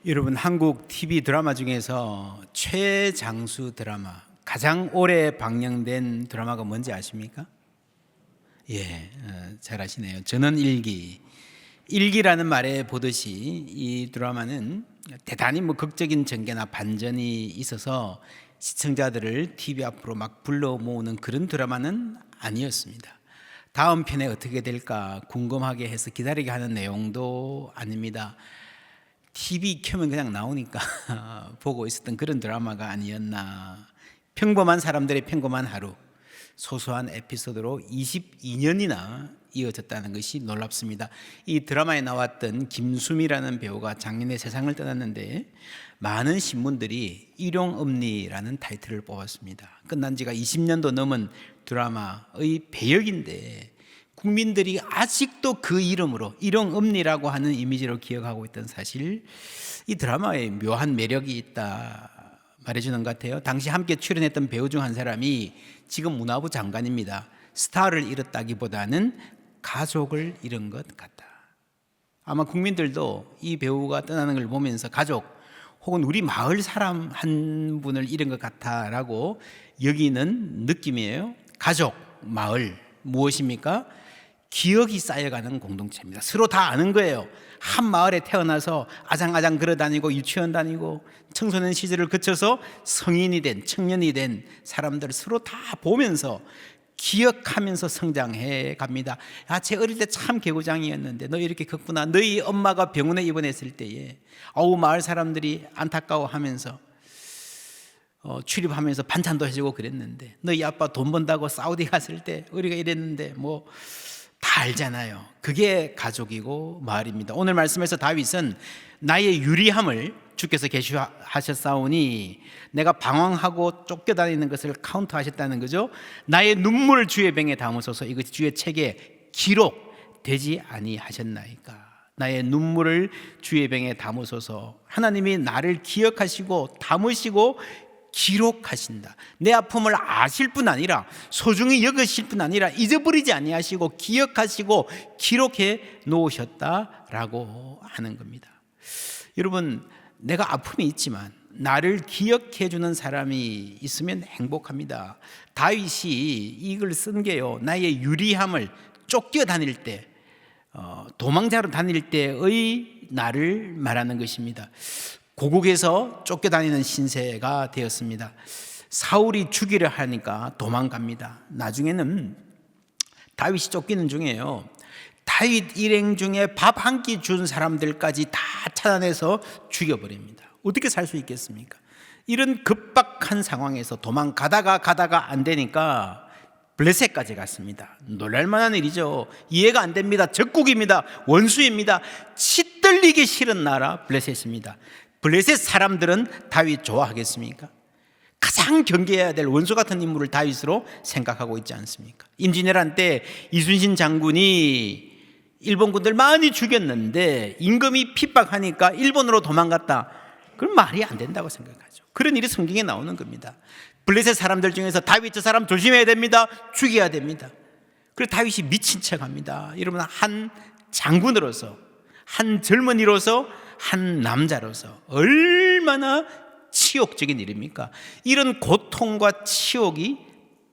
여러분, 한국 TV 드라마 중에서 최장수 드라마, 가장 오래 방영된 드라마가 뭔지 아십니까? 잘 아시네요. 전원일기. 일기라는 말에 보듯이 이 드라마는 대단히 극적인 전개나 반전이 있어서 시청자들을 TV 앞으로 막 불러 모으는 그런 드라마는 아니었습니다. 다음 편에 어떻게 될까 궁금하게 해서 기다리게 하는 내용도 아닙니다. TV 켜면 그냥 나오니까 보고 있었던 그런 드라마가 아니었나. 평범한 사람들의 평범한 하루, 소소한 에피소드로 22년이나 이어졌다는 것이 놀랍습니다. 이 드라마에 나왔던 김수미라는 배우가 작년에 세상을 떠났는데 많은 신문들이 일용엄니라는 타이틀을 뽑았습니다. 끝난 지가 20년도 넘은 드라마의 배역인데 국민들이 아직도 그 이름으로 일용엄니라고 하는 이미지로 기억하고 있던 사실, 이 드라마에 묘한 매력이 있다 말해주는 것 같아요. 당시 함께 출연했던 배우 중 한 사람이 지금 문화부 장관입니다. 스타를 잃었다기보다는 가족을 잃은 것 같다. 아마 국민들도 이 배우가 떠나는 걸 보면서 가족 혹은 우리 마을 사람 한 분을 잃은 것 같다라고 여기는 느낌이에요. 가족, 마을, 무엇입니까? 기억이 쌓여가는 공동체입니다. 서로 다 아는 거예요. 한 마을에 태어나서 아장아장 걸어다니고 유치원 다니고 청소년 시절을 거쳐서 성인이 된, 청년이 된 사람들 서로 다 보면서 기억하면서 성장해 갑니다. 제 어릴 때 참 개구장이었는데 너 이렇게 컸구나. 너희 엄마가 병원에 입원했을 때에 마을 사람들이 안타까워하면서 출입하면서 반찬도 해주고 그랬는데, 너희 아빠 돈 번다고 사우디 갔을 때 우리가 이랬는데 다 알잖아요. 그게 가족이고 마을입니다. 오늘 말씀에서 다윗은 나의 유리함을 주께서 계시하셨사오니 내가 방황하고 쫓겨다니는 것을 카운트하셨다는 거죠. 나의 눈물을 주의 병에 담으소서, 이것이 주의 책에 기록되지 아니하셨나이까. 나의 눈물을 주의 병에 담으소서. 하나님이 나를 기억하시고 담으시고 기록하신다. 내 아픔을 아실 뿐 아니라 소중히 여기실 뿐 아니라 잊어버리지 아니하시고 기억하시고 기록해 놓으셨다라고 하는 겁니다. 여러분, 내가 아픔이 있지만 나를 기억해 주는 사람이 있으면 행복합니다. 다윗이 이걸 쓴 게요, 나의 유리함을 쫓겨다닐 때, 도망자로 다닐 때의 나를 말하는 것입니다. 고국에서 쫓겨다니는 신세가 되었습니다. 사울이 죽이려 하니까 도망갑니다. 나중에는 다윗이 쫓기는 중에요, 다윗 일행 중에 밥 한 끼 준 사람들까지 다 찾아내서 죽여버립니다. 어떻게 살 수 있겠습니까? 이런 급박한 상황에서 가다가 안 되니까 블레셋까지 갔습니다. 놀랄만한 일이죠. 이해가 안 됩니다. 적국입니다. 원수입니다. 치떨리기 싫은 나라 블레셋입니다. 블레셋 사람들은 다윗 좋아하겠습니까? 가장 경계해야 될 원수 같은 인물을 다윗으로 생각하고 있지 않습니까? 임진왜란 때 이순신 장군이 일본군들 많이 죽였는데 임금이 핍박하니까 일본으로 도망갔다. 그건 말이 안 된다고 생각하죠. 그런 일이 성경에 나오는 겁니다. 블레셋 사람들 중에서 다윗 저 사람 조심해야 됩니다. 죽여야 됩니다. 그래서 다윗이 미친 척합니다. 여러분, 한 장군으로서, 한 젊은이로서, 한 남자로서 얼마나 치욕적인 일입니까? 이런 고통과 치욕이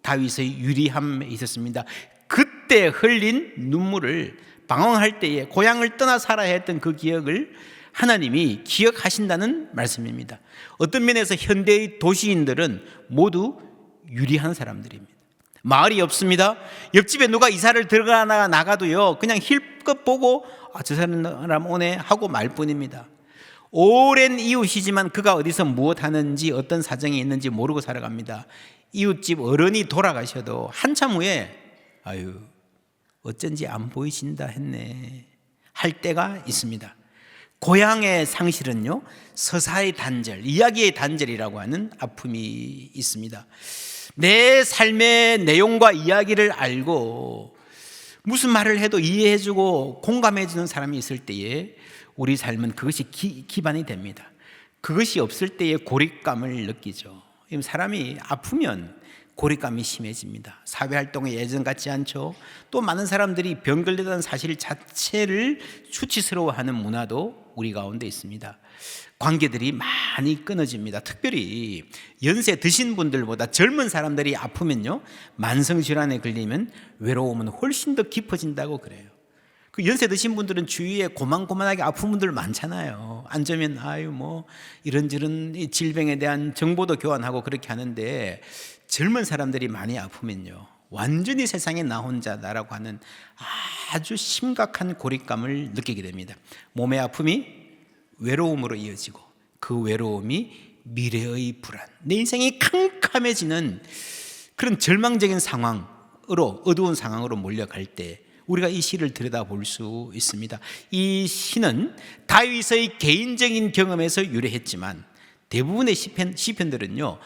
다윗의 유리함에 있었습니다. 그때 흘린 눈물을, 방황할 때에 고향을 떠나 살아야 했던 그 기억을 하나님이 기억하신다는 말씀입니다. 어떤 면에서 현대의 도시인들은 모두 유리한 사람들입니다. 마을이 없습니다. 옆집에 누가 이사를 들어가나 나가도요, 그냥 힐끗 보고 저 사람 오네 하고 말 뿐입니다. 오랜 이웃이지만 그가 어디서 무엇 하는지 어떤 사정이 있는지 모르고 살아갑니다. 이웃집 어른이 돌아가셔도 한참 후에 어쩐지 안 보이신다 했네 할 때가 있습니다. 고향의 상실은요, 서사의 단절, 이야기의 단절이라고 하는 아픔이 있습니다. 내 삶의 내용과 이야기를 알고 무슨 말을 해도 이해해주고 공감해주는 사람이 있을 때에 우리 삶은 그것이 기반이 됩니다. 그것이 없을 때에 고립감을 느끼죠. 사람이 아프면 고립감이 심해집니다. 사회활동에 예전 같지 않죠. 또 많은 사람들이 병 걸렸다는 사실 자체를 수치스러워하는 문화도 우리 가운데 있습니다. 관계들이 많이 끊어집니다. 특별히 연세 드신 분들보다 젊은 사람들이 아프면요, 만성질환에 걸리면 외로움은 훨씬 더 깊어진다고 그래요. 그 연세 드신 분들은 주위에 고만고만하게 아픈 분들 많잖아요. 앉으면 이런저런 질병에 대한 정보도 교환하고 그렇게 하는데, 젊은 사람들이 많이 아프면요, 완전히 세상에 나 혼자다라고 하는 아주 심각한 고립감을 느끼게 됩니다. 몸의 아픔이 외로움으로 이어지고, 그 외로움이 미래의 불안, 내 인생이 캄캄해지는 그런 절망적인 상황으로, 어두운 상황으로 몰려갈 때 우리가 이 시를 들여다볼 수 있습니다. 이 시는 다윗의 개인적인 경험에서 유래했지만 대부분의 시편들은요,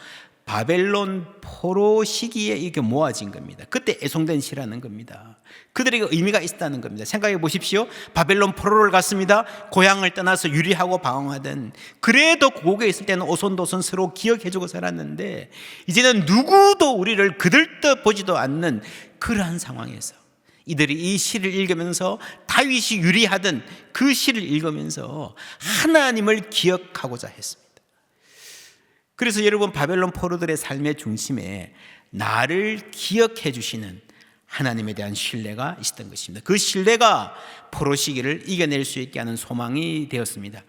바벨론 포로 시기에 이렇게 모아진 겁니다. 그때 애송된 시라는 겁니다. 그들에게 의미가 있었다는 겁니다. 생각해 보십시오. 바벨론 포로를 갔습니다. 고향을 떠나서 유리하고 방황하던, 그래도 고국에 있을 때는 오손도손 서로 기억해주고 살았는데, 이제는 누구도 우리를 그들떠 보지도 않는 그러한 상황에서 이들이 이 시를 읽으면서, 다윗이 유리하던 그 시를 읽으면서 하나님을 기억하고자 했습니다. 그래서 여러분, 바벨론 포로들의 삶의 중심에 나를 기억해 주시는 하나님에 대한 신뢰가 있었던 것입니다. 그 신뢰가 포로 시기를 이겨낼 수 있게 하는 소망이 되었습니다.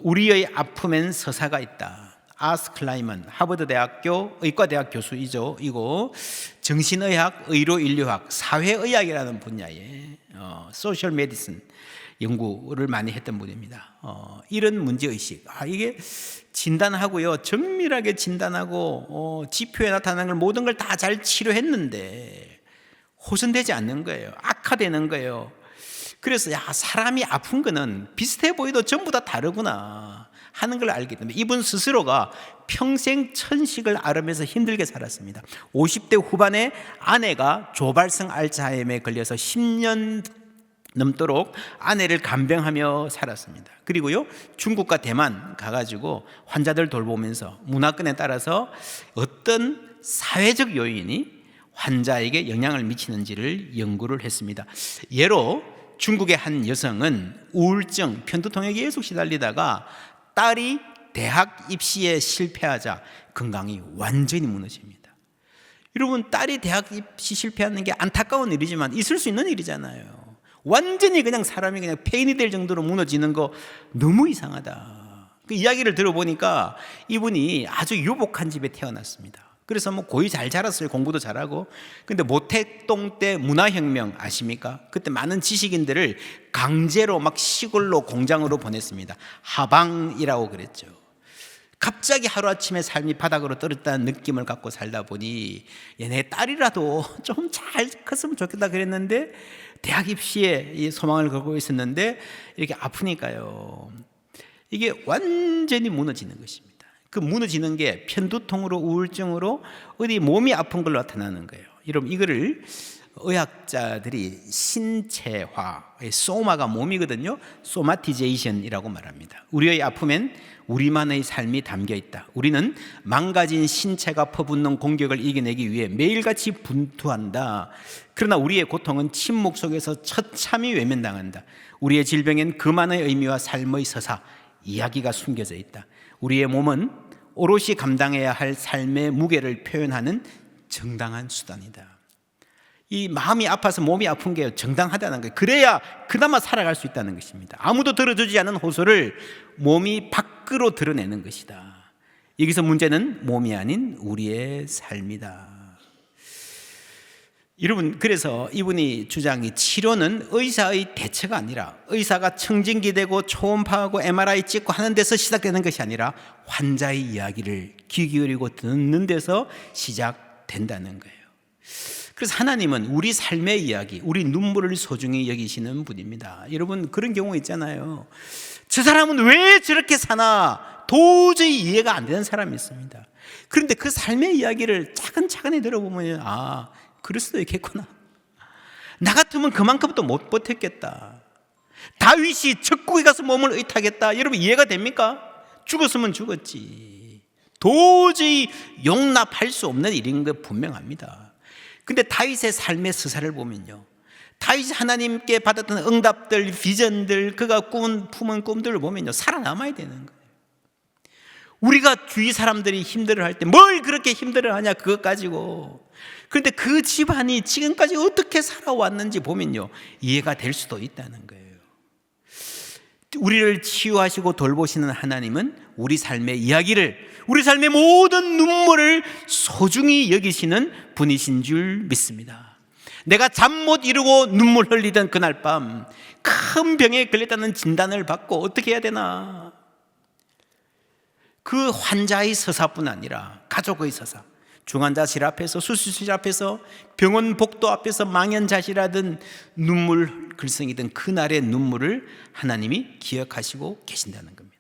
우리의 아픔엔 서사가 있다. 아스 클라이먼, 하버드 대학교 의과대학 교수이죠. 이거 정신의학, 의료인류학, 사회의학이라는 분야의 소셜 메디슨 연구를 많이 했던 분입니다. 이런 문제의식, 이게 진단하고요, 정밀하게 진단하고 지표에 나타나는 걸, 모든 걸 다 잘 치료했는데 호전되지 않는 거예요. 악화되는 거예요. 그래서 사람이 아픈 거는 비슷해 보여도 전부 다 다르구나 하는 걸 알게 됩니다. 이분 스스로가 평생 천식을 앓으면서 힘들게 살았습니다. 50대 후반에 아내가 조발성 알츠하이머에 걸려서 10년 넘도록 아내를 간병하며 살았습니다. 그리고요, 중국과 대만 가가지고 환자들 돌보면서 문화권에 따라서 어떤 사회적 요인이 환자에게 영향을 미치는지를 연구를 했습니다. 예로 중국의 한 여성은 우울증, 편두통에 계속 시달리다가 딸이 대학 입시에 실패하자 건강이 완전히 무너집니다. 여러분, 딸이 대학 입시 실패하는 게 안타까운 일이지만 있을 수 있는 일이잖아요. 완전히 그냥 사람이 그냥 폐인이 될 정도로 무너지는 거 너무 이상하다. 그 이야기를 들어보니까 이분이 아주 유복한 집에 태어났습니다. 그래서 고이 잘 자랐어요. 공부도 잘하고. 근데 모택동 때 문화혁명 아십니까? 그때 많은 지식인들을 강제로 막 시골로 공장으로 보냈습니다. 하방이라고 그랬죠. 갑자기 하루아침에 삶이 바닥으로 떨어졌다는 느낌을 갖고 살다 보니, 내 딸이라도 좀 잘 컸으면 좋겠다 그랬는데, 대학 입시에 소망을 걸고 있었는데 이렇게 아프니까요, 이게 완전히 무너지는 것입니다. 그 무너지는 게 편두통으로, 우울증으로, 어디 몸이 아픈 걸로 나타나는 거예요. 여러분, 이거를 의학자들이 신체화, 소마가 몸이거든요. 소마티제이션이라고 말합니다. 우리의 아픔엔 우리만의 삶이 담겨 있다. 우리는 망가진 신체가 퍼붓는 공격을 이겨내기 위해 매일같이 분투한다. 그러나 우리의 고통은 침묵 속에서 처참히 외면당한다. 우리의 질병엔 그만의 의미와 삶의 서사, 이야기가 숨겨져 있다. 우리의 몸은 오롯이 감당해야 할 삶의 무게를 표현하는 정당한 수단이다. 이 마음이 아파서 몸이 아픈 게 정당하다는 거예요. 그래야 그나마 살아갈 수 있다는 것입니다. 아무도 들어주지 않은 호소를 몸이 밖으로 드러내는 것이다. 여기서 문제는 몸이 아닌 우리의 삶이다. 여러분, 그래서 이분이 주장이, 치료는 의사의 대체가 아니라, 의사가 청진기 대고 초음파하고 MRI 찍고 하는 데서 시작되는 것이 아니라 환자의 이야기를 귀 기울이고 듣는 데서 시작된다는 거예요. 그래서 하나님은 우리 삶의 이야기, 우리 눈물을 소중히 여기시는 분입니다. 여러분, 그런 경우 있잖아요. 저 사람은 왜 저렇게 사나 도저히 이해가 안 되는 사람이 있습니다. 그런데 그 삶의 이야기를 차근차근히 들어보면, 그럴 수도 있겠구나. 나 같으면 그만큼도 못 버텼겠다. 다윗이 적국에 가서 몸을 의탁했다. 여러분, 이해가 됩니까? 죽었으면 죽었지. 도저히 용납할 수 없는 일인 게 분명합니다. 근데 다윗의 삶의 서사를 보면요, 다윗이 하나님께 받았던 응답들, 비전들, 그가 품은 꿈들을 보면요, 살아남아야 되는 거예요. 우리가 주위 사람들이 힘들어할 때 뭘 그렇게 힘들어하냐 그것 가지고. 그런데 그 집안이 지금까지 어떻게 살아왔는지 보면요, 이해가 될 수도 있다는 거예요. 우리를 치유하시고 돌보시는 하나님은 우리 삶의 이야기를, 우리 삶의 모든 눈물을 소중히 여기시는 분이신 줄 믿습니다. 내가 잠 못 이루고 눈물 흘리던 그날 밤 큰 병에 걸렸다는 진단을 받고 어떻게 해야 되나, 그 환자의 서사뿐 아니라 가족의 서사, 중환자실 앞에서, 수술실 앞에서, 병원 복도 앞에서 망연자실하던 눈물 글썽이던 그날의 눈물을 하나님이 기억하시고 계신다는 겁니다.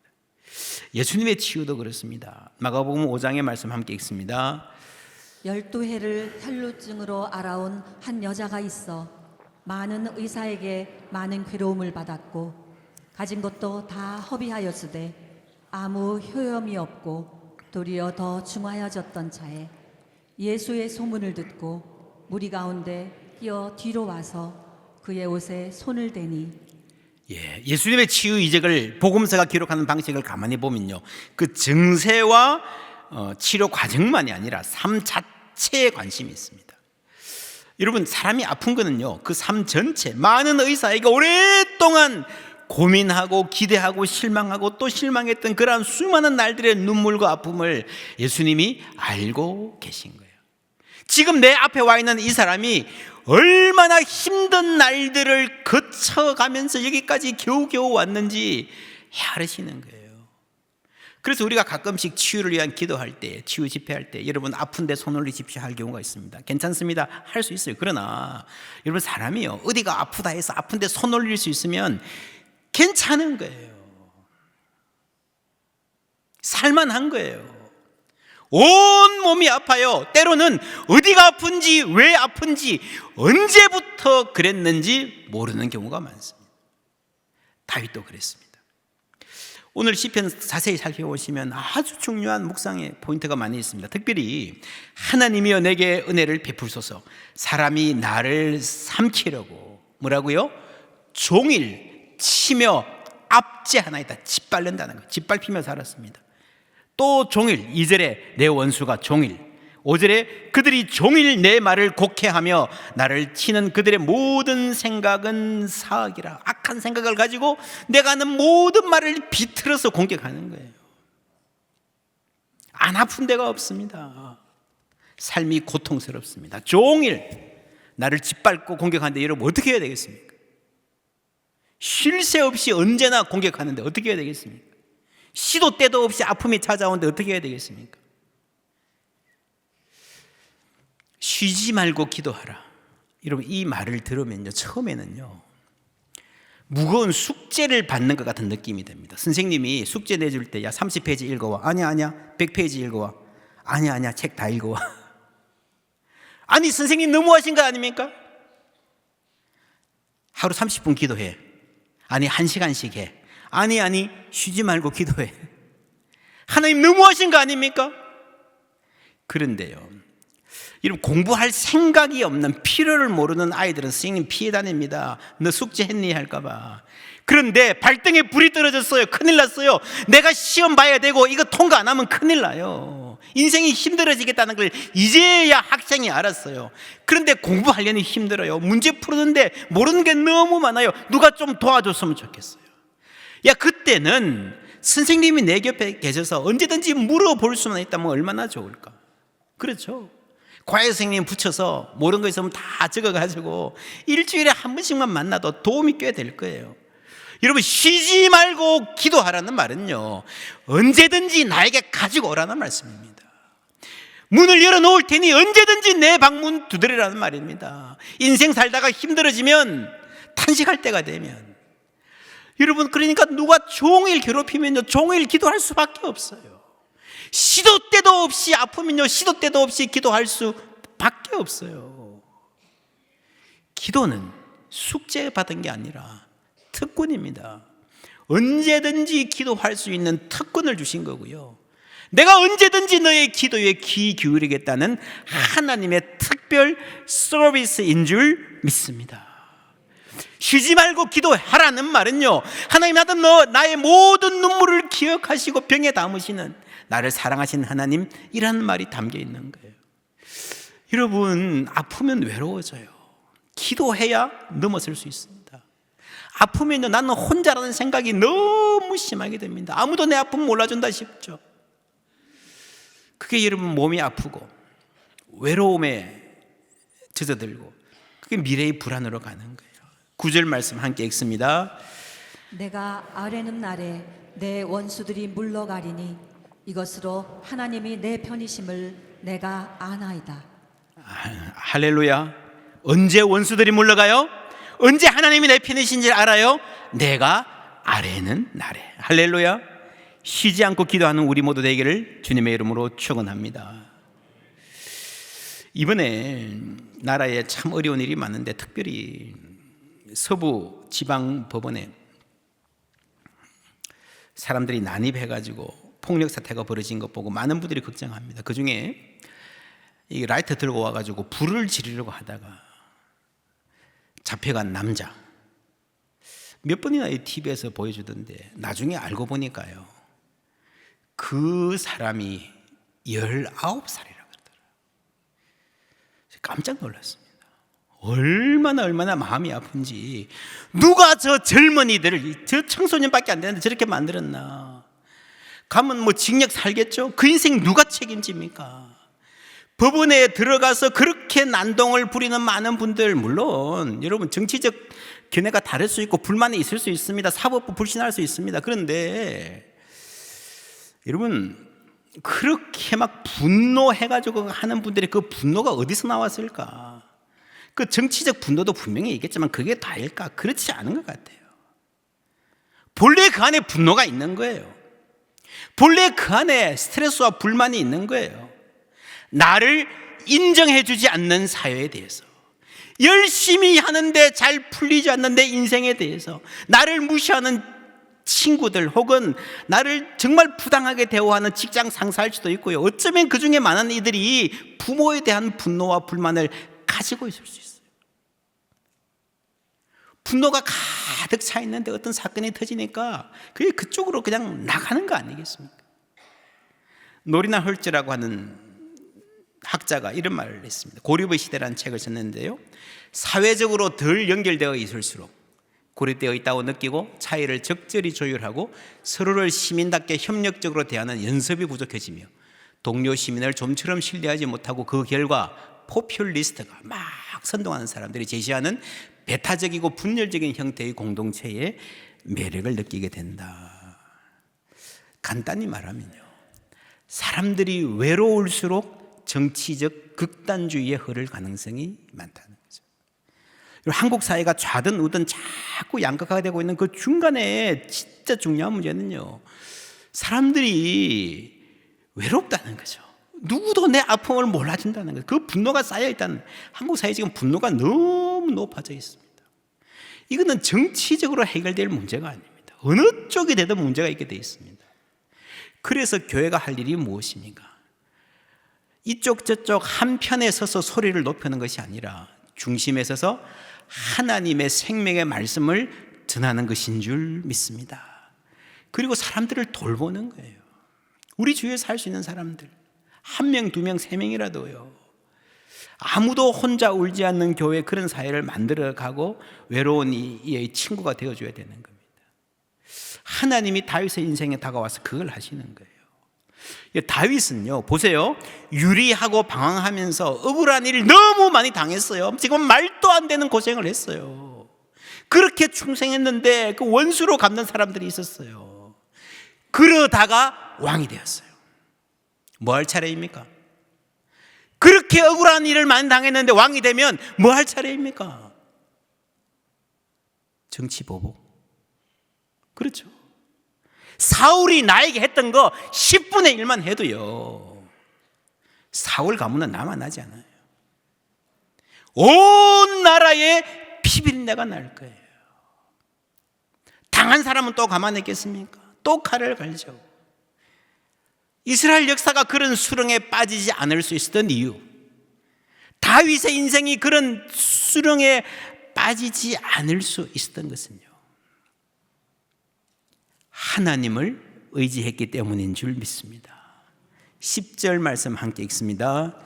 예수님의 치유도 그렇습니다. 마가복음 5장의 말씀 함께 읽습니다. 12해를 혈루증으로 앓아온 한 여자가 있어 많은 의사에게 많은 괴로움을 받았고 가진 것도 다 허비하였으되 아무 효험이 없고 도리어 더 중하여졌던 차에 예수의 소문을 듣고 무리 가운데 뛰어 뒤로 와서 그의 옷에 손을 대니, 예수님의 치유 이적을 복음서가 기록하는 방식을 가만히 보면요, 그 증세와 치료 과정만이 아니라 삶 자체에 관심이 있습니다. 여러분, 사람이 아픈 거는요, 그 삶 전체, 많은 의사에게 오랫동안 고민하고 기대하고 실망하고 또 실망했던 그러한 수많은 날들의 눈물과 아픔을 예수님이 알고 계신 거예요. 지금 내 앞에 와 있는 이 사람이 얼마나 힘든 날들을 거쳐가면서 여기까지 겨우겨우 왔는지 헤아리시는 거예요. 그래서 우리가 가끔씩 치유를 위한 기도할 때, 치유 집회할 때 여러분 아픈데 손 올리십시오 할 경우가 있습니다. 괜찮습니다. 할 수 있어요. 그러나 여러분, 사람이요, 어디가 아프다 해서 아픈데 손 올릴 수 있으면 괜찮은 거예요. 살만한 거예요. 온 몸이 아파요. 때로는 어디가 아픈지, 왜 아픈지, 언제부터 그랬는지 모르는 경우가 많습니다. 다윗도 그랬습니다. 오늘 시편 자세히 살펴보시면 아주 중요한 묵상의 포인트가 많이 있습니다. 특별히 하나님이여 내게 은혜를 베풀소서, 사람이 나를 삼키려고 뭐라고요? 종일 치며 압제하나이다. 짓밟는다는 거예요. 짓밟히며 살았습니다. 또 종일, 2절에 내 원수가 종일, 5절에 그들이 종일 내 말을 곡해하며 나를 치는 그들의 모든 생각은 사악이라. 악한 생각을 가지고 내가 하는 모든 말을 비틀어서 공격하는 거예요. 안 아픈 데가 없습니다. 삶이 고통스럽습니다. 종일 나를 짓밟고 공격하는데 여러분 어떻게 해야 되겠습니까? 쉴 새 없이 언제나 공격하는데 어떻게 해야 되겠습니까? 시도 때도 없이 아픔이 찾아오는데 어떻게 해야 되겠습니까? 쉬지 말고 기도하라. 여러분, 이 말을 들으면요, 처음에는요 무거운 숙제를 받는 것 같은 느낌이 듭니다. 선생님이 숙제 내줄 때, 야 30페이지 읽어와. 아니야 100페이지 읽어와. 아니야 책 다 읽어와. 아니 선생님 너무하신 거 아닙니까? 하루 30분 기도해. 아니 1시간씩 해. 아니 쉬지 말고 기도해. 하나님 너무하신 거 아닙니까? 그런데요, 여러분, 공부할 생각이 없는, 필요를 모르는 아이들은 선생님 피해 다닙니다. 너 숙제했니 할까봐. 그런데 발등에 불이 떨어졌어요. 큰일 났어요. 내가 시험 봐야 되고 이거 통과 안 하면 큰일 나요. 인생이 힘들어지겠다는 걸 이제야 학생이 알았어요. 그런데 공부하려니 힘들어요. 문제 풀었는데 모르는 게 너무 많아요. 누가 좀 도와줬으면 좋겠어요. 야, 그때는 선생님이 내 곁에 계셔서 언제든지 물어볼 수만 있다면 얼마나 좋을까. 그렇죠? 과외 선생님 붙여서 모르는 거 있으면 다 적어가지고 일주일에 한 번씩만 만나도 도움이 꽤 될 거예요. 여러분, 쉬지 말고 기도하라는 말은요, 언제든지 나에게 가지고 오라는 말씀입니다. 문을 열어놓을 테니 언제든지 내 방문 두드리라는 말입니다. 인생 살다가 힘들어지면, 탄식할 때가 되면, 여러분, 그러니까 누가 종일 괴롭히면요 종일 기도할 수밖에 없어요. 시도 때도 없이 아프면요 시도 때도 없이 기도할 수밖에 없어요. 기도는 숙제 받은 게 아니라 특권입니다. 언제든지 기도할 수 있는 특권을 주신 거고요, 내가 언제든지 너의 기도에 귀 기울이겠다는 하나님의 특별 서비스인 줄 믿습니다. 쉬지 말고 기도하라는 말은요, 하나님 나도 나의 모든 눈물을 기억하시고 병에 담으시는 나를 사랑하시는 하나님이라는 말이 담겨 있는 거예요. 여러분, 아프면 외로워져요. 기도해야 넘어설 수 있습니다. 아프면요, 나는 혼자라는 생각이 너무 심하게 됩니다. 아무도 내 아픔 몰라준다 싶죠. 그게 여러분 몸이 아프고 외로움에 젖어들고, 그게 미래의 불안으로 가는 거예요. 9절 말씀 함께 읽습니다. 내가 아뢰는 날에 내 원수들이 물러가리니 이것으로 하나님이 내 편이심을 내가 아나이다. 할렐루야. 언제 원수들이 물러가요? 언제 하나님이 내 편이신지 알아요? 내가 아뢰는 날에. 할렐루야. 쉬지 않고 기도하는 우리 모두 되기를 주님의 이름으로 축원합니다. 이번에 나라에 참 어려운 일이 많은데, 특별히 서부 지방 법원에 사람들이 난입해가지고 폭력 사태가 벌어진 것 보고 많은 분들이 걱정합니다. 그 중에 이 라이터 들고 와가지고 불을 지르려고 하다가 잡혀간 남자, 몇 번이나 이 TV에서 보여주던데 나중에 알고 보니까요, 그 사람이 19살이라고 그러더라고요. 깜짝 놀랐습니다. 얼마나 마음이 아픈지. 누가 저 젊은이들을, 저 청소년밖에 안 되는데 저렇게 만들었나. 가면 뭐 징역 살겠죠? 그 인생 누가 책임집니까? 법원에 들어가서 그렇게 난동을 부리는 많은 분들, 물론 여러분 정치적 견해가 다를 수 있고 불만이 있을 수 있습니다. 사법부 불신할 수 있습니다. 그런데 여러분, 그렇게 막 분노해가지고 하는 분들이 그 분노가 어디서 나왔을까? 그 정치적 분노도 분명히 있겠지만 그게 다일까? 그렇지 않은 것 같아요. 본래 그 안에 분노가 있는 거예요. 본래 그 안에 스트레스와 불만이 있는 거예요. 나를 인정해주지 않는 사회에 대해서, 열심히 하는데 잘 풀리지 않는 내 인생에 대해서, 나를 무시하는 친구들, 혹은 나를 정말 부당하게 대우하는 직장 상사일 수도 있고요. 어쩌면 그 중에 많은 이들이 부모에 대한 분노와 불만을 가지고 있을 수 있어요. 분노가 가득 차 있는데 어떤 사건이 터지니까 그게 그쪽으로 그냥 나가는 거 아니겠습니까? 노리나 헐츠라고 하는 학자가 이런 말을 했습니다. 고립의 시대라는 책을 썼는데요, 사회적으로 덜 연결되어 있을수록 고립되어 있다고 느끼고 차이를 적절히 조율하고 서로를 시민답게 협력적으로 대하는 연습이 부족해지며 동료 시민을 좀처럼 신뢰하지 못하고 그 결과 포퓰리스트가 막 선동하는 사람들이 제시하는 배타적이고 분열적인 형태의 공동체의 매력을 느끼게 된다. 간단히 말하면요, 사람들이 외로울수록 정치적 극단주의에 흐를 가능성이 많다는 거죠. 한국 사회가 좌든 우든 자꾸 양극화가 되고 있는 그 중간에 진짜 중요한 문제는요, 사람들이 외롭다는 거죠. 누구도 내 아픔을 몰라준다는 거죠. 그 분노가 쌓여있다는, 한국 사회 지금 분노가 너무 높아져 있습니다. 이거는 정치적으로 해결될 문제가 아닙니다. 어느 쪽이 되든 문제가 있게 돼 있습니다. 그래서 교회가 할 일이 무엇입니까? 이쪽 저쪽 한편에 서서 소리를 높이는 것이 아니라 중심에 서서 하나님의 생명의 말씀을 전하는 것인 줄 믿습니다. 그리고 사람들을 돌보는 거예요. 우리 주위에 살 수 있는 사람들, 1명, 2명, 3명이라도요. 아무도 혼자 울지 않는 교회, 그런 사회를 만들어가고 외로운 이의 친구가 되어줘야 되는 겁니다. 하나님이 다윗의 인생에 다가와서 그걸 하시는 거예요. 다윗은요, 보세요, 유리하고 방황하면서 억울한 일을 너무 많이 당했어요. 지금 말도 안 되는 고생을 했어요. 그렇게 충성했는데 그 원수로 갚는 사람들이 있었어요. 그러다가 왕이 되었어요. 뭐 할 차례입니까? 그렇게 억울한 일을 많이 당했는데 왕이 되면 뭐 할 차례입니까? 정치 보복. 그렇죠. 사울이 나에게 했던 거 10분의 1만 해도요, 사울 가문은 남아나지 않아요. 온 나라에 피비린내가 날 거예요. 당한 사람은 또 가만히 있겠습니까? 또 칼을 갈죠. 이스라엘 역사가 그런 수렁에 빠지지 않을 수 있었던 이유, 다윗의 인생이 그런 수렁에 빠지지 않을 수 있었던 것은요, 하나님을 의지했기 때문인 줄 믿습니다. 10절 말씀 함께 읽습니다.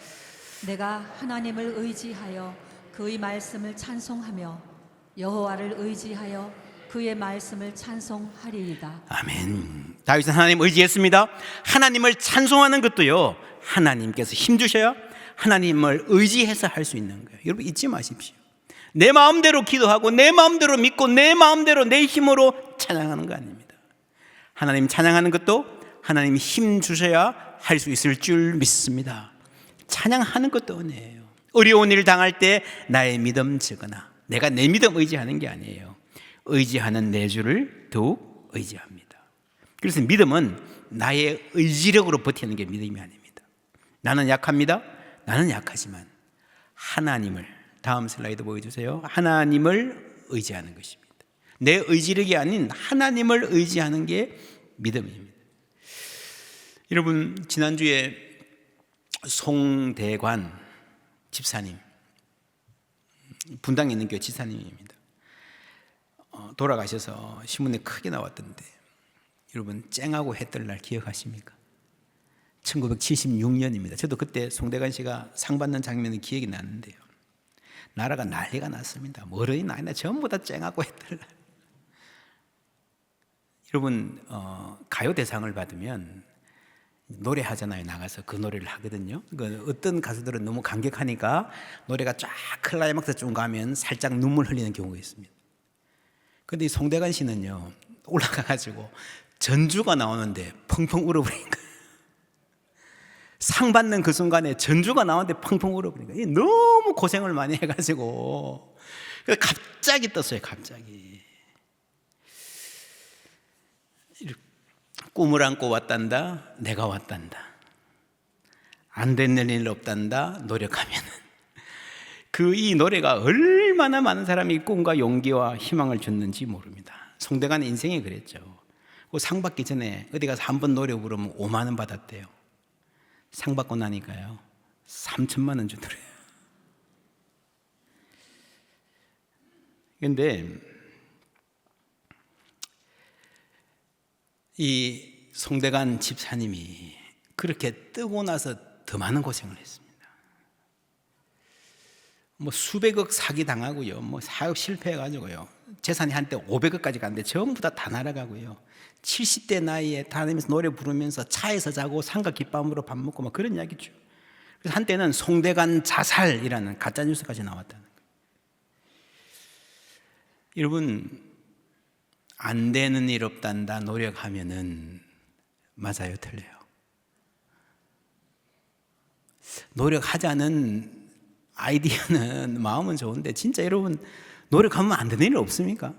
내가 하나님을 의지하여 그의 말씀을 찬송하며 여호와를 의지하여 그의 말씀을 찬송하리이다. 아멘. 다윗은 하나님 의지했습니다. 하나님을 찬송하는 것도요, 하나님께서 힘주셔야 하나님을 의지해서 할 수 있는 거예요. 여러분 잊지 마십시오. 내 마음대로 기도하고 내 마음대로 믿고 내 마음대로 내 힘으로 찬양하는 거 아닙니다. 하나님 찬양하는 것도 하나님 힘 주셔야 할 수 있을 줄 믿습니다. 찬양하는 것도 은혜예요. 어려운 일 당할 때 나의 믿음 적으나, 내가 내 믿음 의지하는 게 아니에요. 의지하는 내 주를 더욱 의지합니다. 그래서 믿음은 나의 의지력으로 버티는 게 믿음이 아닙니다. 나는 약합니다. 나는 약하지만 하나님을, 다음 슬라이드 보여주세요. 하나님을 의지하는 것입니다. 내 의지력이 아닌 하나님을 의지하는 게 믿음입니다. 여러분, 지난주에 송대관 집사님, 분당에 있는 교회 집사님입니다. 돌아가셔서 신문에 크게 나왔던데, 여러분 쨍하고 해 뜰 날 기억하십니까? 1976년입니다. 저도 그때 송대관 씨가 상 받는 장면이 기억이 나는데요, 나라가 난리가 났습니다. 어른이 나이나 전부 다 쨍하고 해 뜰 날. 여러분, 가요 대상을 받으면 노래하잖아요. 나가서 그 노래를 하거든요. 어떤 가수들은 너무 감격하니까 노래가 쫙 클라이막스 쭉 가면 살짝 눈물 흘리는 경우가 있습니다. 그런데 이 송대관 씨는요, 올라가가지고 전주가 나오는데 펑펑 울어버린 거예요. 상 받는 그 순간에 전주가 나오는데 펑펑 울어버린 거예요. 너무 고생을 많이 해가지고 갑자기 떴어요. 갑자기 꿈을 안고 왔단다, 내가 왔단다, 안 되는 일 없단다, 노력하면은. 이 노래가 얼마나 많은 사람이 꿈과 용기와 희망을 줬는지 모릅니다. 송대관의 인생이 그랬죠. 상 받기 전에 어디 가서 한 번 노래 부르면 5만 원 받았대요. 상 받고 나니까요 3천만 원 주더래요. 그런데 이 송대관 집사님이 그렇게 뜨고 나서 더 많은 고생을 했습니다. 수백억 사기 당하고요, 사업 실패해가지고요, 재산이 한때 500억까지 갔는데 전부 다 날아가고요, 70대 나이에 다니면서 노래 부르면서 차에서 자고 상가 깃밥으로 밥 먹고 막 그런 이야기죠. 그래서 한때는 송대관 자살이라는 가짜 뉴스까지 나왔다는 거예요. 여러분, 안 되는 일 없단다 노력하면은 맞아요, 틀려요? 노력하자는 아이디어는, 마음은 좋은데 진짜 여러분 노력하면 안 되는 일 없습니까?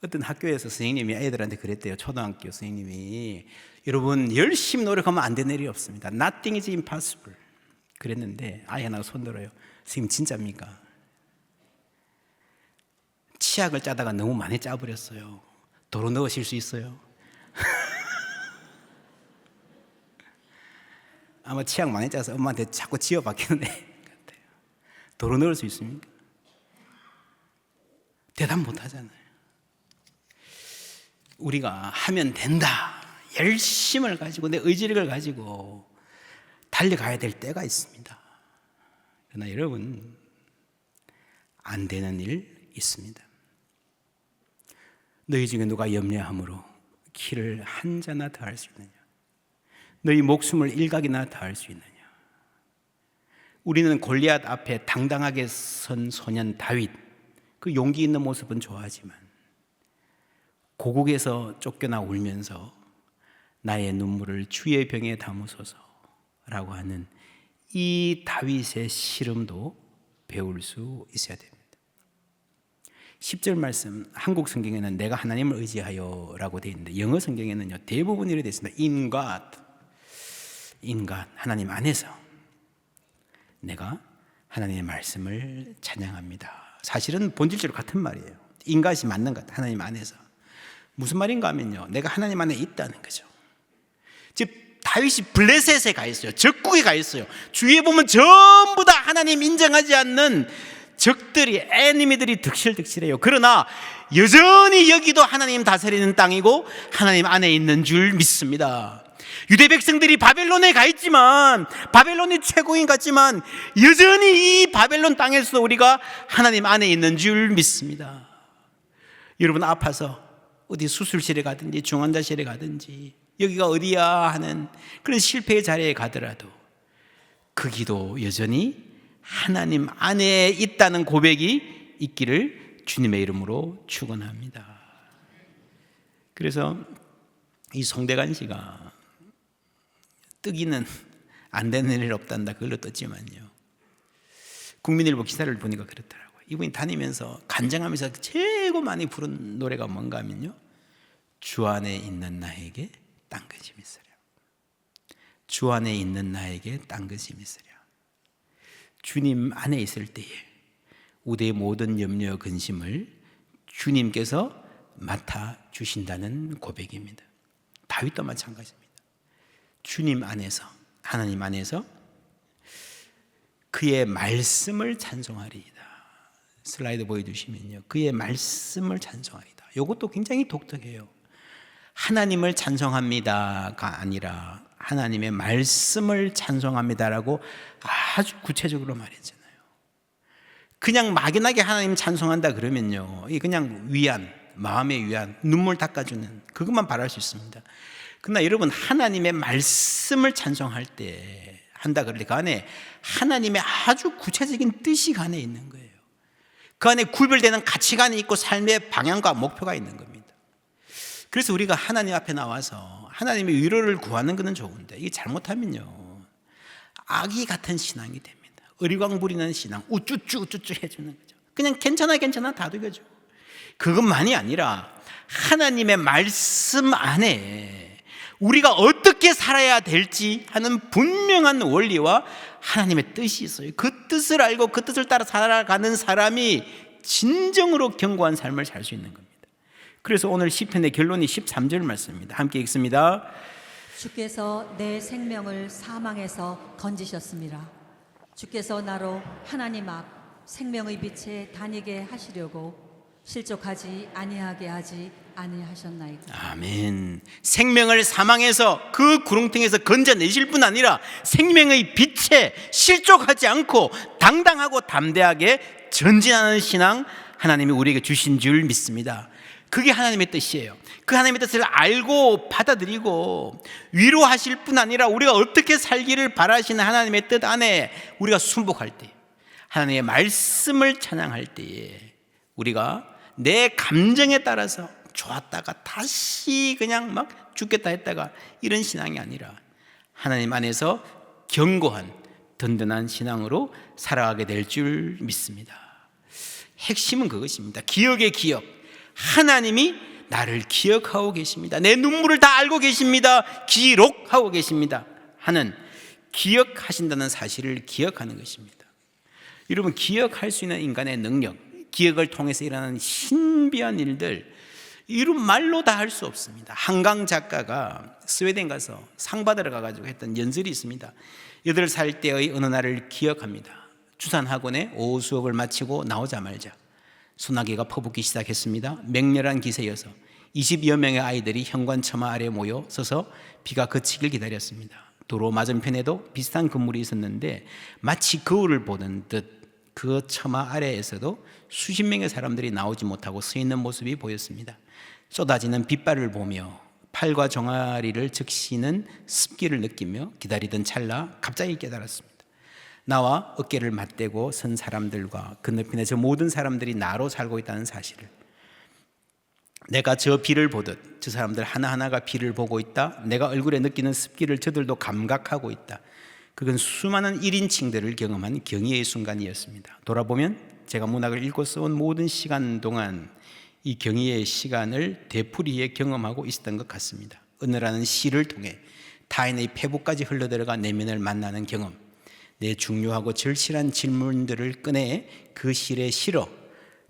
어떤 학교에서 선생님이 애들한테 그랬대요. 초등학교 선생님이, 여러분 열심히 노력하면 안 되는 일이 없습니다. Nothing is impossible. 그랬는데 아이 하나가 손들어요. 선생님 진짜입니까? 치약을 짜다가 너무 많이 짜버렸어요. 도로 넣으실 수 있어요? 아마 치약 많이 짜서 엄마한테 자꾸 지어받기는 애 같아요. 도로 넣을 수 있습니까? 대답 못 하잖아요. 우리가 하면 된다, 열심을 가지고 내 의지력을 가지고 달려가야 될 때가 있습니다. 그러나 여러분, 안 되는 일 있습니다. 너희 중에 누가 염려함으로 키를 한 자나 더할 수 있느냐? 너희 목숨을 일각이나 더할 수 있느냐? 우리는 골리앗 앞에 당당하게 선 소년 다윗, 그 용기 있는 모습은 좋아하지만 고국에서 쫓겨나 울면서 나의 눈물을 주의 병에 담으소서라고 하는 이 다윗의 시름도 배울 수 있어야 됩니다. 10절 말씀, 한국 성경에는 내가 하나님을 의지하여 라고 되어 있는데 영어 성경에는요 대부분 이렇게 되어 있습니다. In God, 하나님 안에서 내가 하나님의 말씀을 찬양합니다. 사실은 본질적으로 같은 말이에요. In God이 맞는 것 같아요. 하나님 안에서. 무슨 말인가 하면요, 내가 하나님 안에 있다는 거죠. 즉 다윗이 블레셋에 가 있어요. 적국에 가 있어요. 주위에 보면 전부 다 하나님 인정하지 않는 적들이, 에니미들이 득실득실해요. 그러나 여전히 여기도 하나님 다스리는 땅이고 하나님 안에 있는 줄 믿습니다. 유대 백성들이 바벨론에 가 있지만, 바벨론이 최고인 같지만 여전히 이 바벨론 땅에서 우리가 하나님 안에 있는 줄 믿습니다. 여러분 아파서 어디 수술실에 가든지 중환자실에 가든지 여기가 어디야 하는 그런 실패의 자리에 가더라도 거기도 여전히 하나님 안에 있다는 고백이 있기를 주님의 이름으로 축원합니다. 그래서 이 송대관 씨가 뜨기는 안 되는 일 없단다 그걸로 떴지만요, 국민일보 기사를 보니까 그렇더라고요. 이분이 다니면서 간증하면서 최고 많이 부른 노래가 뭔가 하면요, 주 안에 있는 나에게 딴 것이 있으랴. 주 안에 있는 나에게 딴 것이 있으랴. 주님 안에 있을 때에 우리의 모든 염려 근심을 주님께서 맡아주신다는 고백입니다. 다윗도 마찬가지입니다. 주님 안에서, 하나님 안에서 그의 말씀을 찬송하리이다. 슬라이드 보여주시면요, 그의 말씀을 찬송하리이다. 이것도 굉장히 독특해요. 하나님을 찬송합니다가 아니라 하나님의 말씀을 찬송합니다라고 아주 구체적으로 말했잖아요. 그냥 막연하게 하나님 찬송한다 그러면요, 이 그냥 위안, 마음의 위안, 눈물 닦아주는 그것만 바랄 수 있습니다. 그러나 여러분, 하나님의 말씀을 찬송할 때 한다 그럴 때 그 안에 하나님의 아주 구체적인 뜻이 그 안에 있는 거예요. 그 안에 구별되는 가치관이 있고 삶의 방향과 목표가 있는 겁니다. 그래서 우리가 하나님 앞에 나와서 하나님의 위로를 구하는 것은 좋은데, 이게 잘못하면요 아기 같은 신앙이 됩니다. 어리광 부리는 신앙, 우쭈쭈 해주는 거죠. 그냥 괜찮아 다독여줘. 그것만이 아니라 하나님의 말씀 안에 우리가 어떻게 살아야 될지 하는 분명한 원리와 하나님의 뜻이 있어요. 그 뜻을 알고 그 뜻을 따라 살아가는 사람이 진정으로 견고한 삶을 살 수 있는 겁니다. 그래서 오늘 시편의 결론이 13절 말씀입니다. 함께 읽습니다. 주께서 내 생명을 사망에서 건지셨습니다. 주께서 나로 하나님 앞 생명의 빛에 다니게 하시려고 실족하지 아니하게 하지 아니하셨나이까. 아멘. 생명을 사망에서 그 구렁텅이에서 건져내실 뿐 아니라 생명의 빛에 실족하지 않고 당당하고 담대하게 전진하는 신앙 하나님이 우리에게 주신 줄 믿습니다. 그게 하나님의 뜻이에요. 그 하나님의 뜻을 알고 받아들이고 위로하실 뿐 아니라 우리가 어떻게 살기를 바라시는 하나님의 뜻 안에 우리가 순복할 때, 하나님의 말씀을 찬양할 때에 우리가 내 감정에 따라서 좋았다가 다시 그냥 막 죽겠다 했다가 이런 신앙이 아니라 하나님 안에서 견고한 든든한 신앙으로 살아가게 될 줄 믿습니다. 핵심은 그것입니다. 기억의 기억. 하나님이 나를 기억하고 계십니다. 내 눈물을 다 알고 계십니다. 기록하고 계십니다 하는, 기억하신다는 사실을 기억하는 것입니다. 여러분, 기억할 수 있는 인간의 능력, 기억을 통해서 일어나는 신비한 일들, 이런 말로 다 할 수 없습니다. 한강 작가가 스웨덴 가서 상 받으러 가가지고 했던 연설이 있습니다. 8살 때의 어느 날을 기억합니다. 주산학원에 오후 수업을 마치고 나오자마자 소나기가 퍼붓기 시작했습니다. 맹렬한 기세여서 20여 명의 아이들이 현관처마 아래 모여 서서 비가 그치길 기다렸습니다. 도로 맞은편에도 비슷한 건물이 있었는데 마치 거울을 보는 듯 그 처마 아래에서도 수십 명의 사람들이 나오지 못하고 서 있는 모습이 보였습니다. 쏟아지는 빗발을 보며 팔과 종아리를 적시는 습기를 느끼며 기다리던 찰나 갑자기 깨달았습니다. 나와 어깨를 맞대고 선 사람들과 건너편에 저 모든 사람들이 나로 살고 있다는 사실을, 내가 저 비를 보듯 저 사람들 하나하나가 비를 보고 있다. 내가 얼굴에 느끼는 습기를 저들도 감각하고 있다. 그건 수많은 1인칭들을 경험한 경이의 순간이었습니다. 돌아보면 제가 문학을 읽고 써온 모든 시간 동안 이 경이의 시간을 되풀이해 경험하고 있었던 것 같습니다. 은혜라는 시를 통해 타인의 폐부까지 흘러들어가 내면을 만나는 경험, 내 중요하고 절실한 질문들을 꺼내 그 실에 실어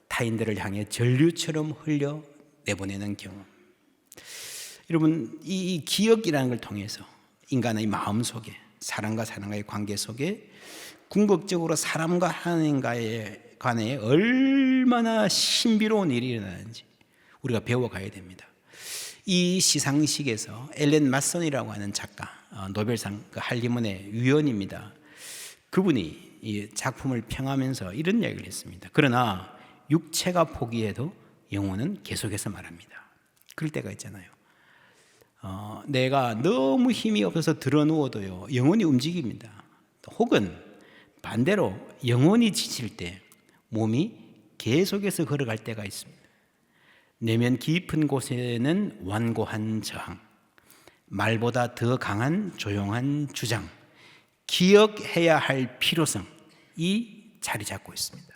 타인들을 향해 전류처럼 흘려 내보내는 경험. 여러분, 이 기억이라는 걸 통해서 인간의 마음 속에, 사람과 사람과의 관계 속에 궁극적으로 사람과 하나님과의 관계에 얼마나 신비로운 일이 일어나는지 우리가 배워가야 됩니다. 이 시상식에서 엘렌 마슨이라고 하는 작가, 노벨상 한림원의 위원입니다. 그분이 이 작품을 평하면서 이런 이야기를 했습니다. 그러나 육체가 포기해도 영혼은 계속해서 말합니다. 그럴 때가 있잖아요. 내가 너무 힘이 없어서 드러누워도요, 영혼이 움직입니다. 혹은 반대로 영혼이 지칠 때 몸이 계속해서 걸어갈 때가 있습니다. 내면 깊은 곳에는 완고한 저항, 말보다 더 강한 조용한 주장, 기억해야 할 필요성이 자리 잡고 있습니다.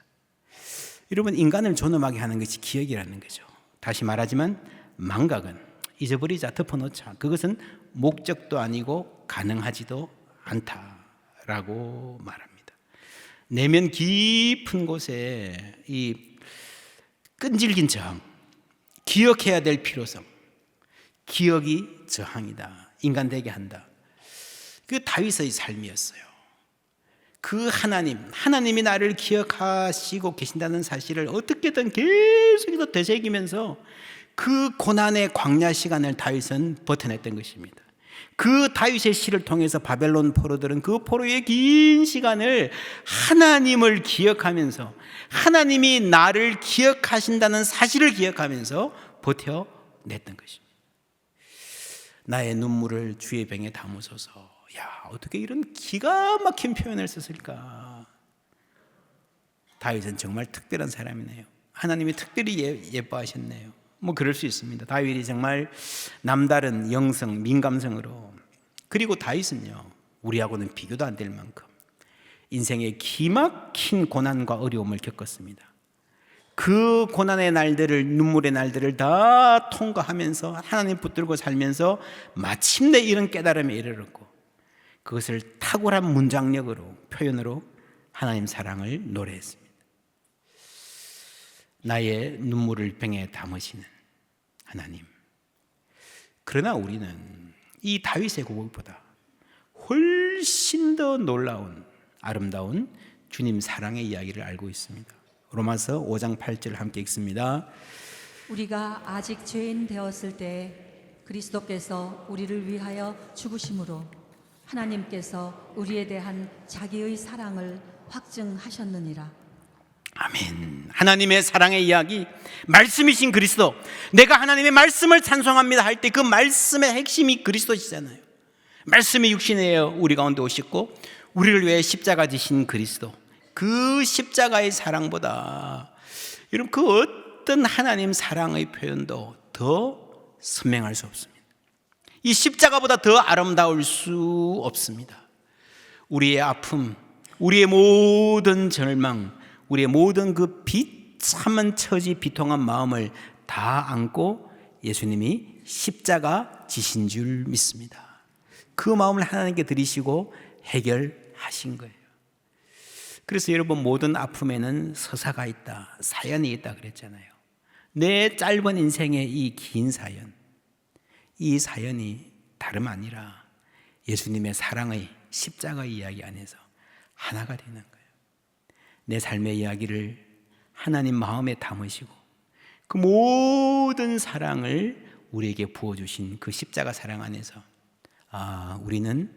여러분, 인간을 존엄하게 하는 것이 기억이라는 거죠. 다시 말하지만 망각은 잊어버리자, 덮어놓자, 그것은 목적도 아니고 가능하지도 않다라고 말합니다. 내면 깊은 곳에 이 끈질긴 저항, 기억해야 될 필요성, 기억이 저항이다, 인간 되게 한다. 그 다윗의 삶이었어요. 그 하나님이 나를 기억하시고 계신다는 사실을 어떻게든 계속해서 되새기면서 그 고난의 광야 시간을 다윗은 버텨냈던 것입니다. 그 다윗의 시를 통해서 바벨론 포로들은 그 포로의 긴 시간을 하나님을 기억하면서, 하나님이 나를 기억하신다는 사실을 기억하면서 버텨냈던 것입니다. 나의 눈물을 주의 병에 담으소서. 야, 어떻게 이런 기가 막힌 표현을 썼을까? 다윗은 정말 특별한 사람이네요. 하나님이 특별히 예뻐하셨네요. 뭐 그럴 수 있습니다. 다윗이 정말 남다른 영성, 민감성으로. 그리고 다윗은요, 우리하고는 비교도 안 될 만큼 인생의 기막힌 고난과 어려움을 겪었습니다. 그 고난의 날들을, 눈물의 날들을 다 통과하면서 하나님 붙들고 살면서 마침내 이런 깨달음에 이르렀고, 그것을 탁월한 문장력으로, 표현으로 하나님 사랑을 노래했습니다. 나의 눈물을 병에 담으시는 하나님. 그러나 우리는 이 다윗의 고백보다 훨씬 더 놀라운, 아름다운 주님 사랑의 이야기를 알고 있습니다. 로마서 5장 8절 함께 읽습니다. 우리가 아직 죄인 되었을 때 그리스도께서 우리를 위하여 죽으심으로 하나님께서 우리에 대한 자기의 사랑을 확증하셨느니라. 아멘. 하나님의 사랑의 이야기, 말씀이신 그리스도. 내가 하나님의 말씀을 찬송합니다 할 때 그 말씀의 핵심이 그리스도시잖아요. 말씀이 육신이에요. 우리 가운데 오셨고 우리를 위해 십자가 지신 그리스도. 그 십자가의 사랑보다 여러분 그 어떤 하나님 사랑의 표현도 더 선명할 수 없습니다. 이 십자가보다 더 아름다울 수 없습니다. 우리의 아픔, 우리의 모든 절망, 우리의 모든 그 비참한 처지, 비통한 마음을 다 안고 예수님이 십자가 지신 줄 믿습니다. 그 마음을 하나님께 드리시고 해결하신 거예요. 그래서 여러분, 모든 아픔에는 서사가 있다, 사연이 있다 그랬잖아요. 내 짧은 인생의 이 긴 사연, 이 사연이 다름 아니라 예수님의 사랑의 십자가 이야기 안에서 하나가 되는 거예요. 내 삶의 이야기를 하나님 마음에 담으시고 그 모든 사랑을 우리에게 부어주신 그 십자가 사랑 안에서 우리는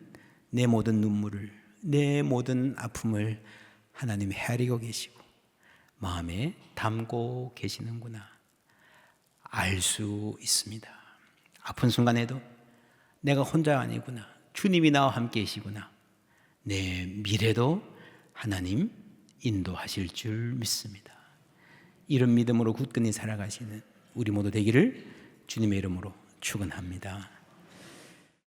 내 모든 눈물을, 내 모든 아픔을 하나님이 헤아리고 계시고 마음에 담고 계시는구나 알 수 있습니다. 아픈 순간에도 내가 혼자 아니구나, 주님이 나와 함께 계시구나, 내 미래도 하나님 인도하실 줄 믿습니다. 이런 믿음으로 굳건히 살아가시는 우리 모두 되기를 주님의 이름으로 축원합니다.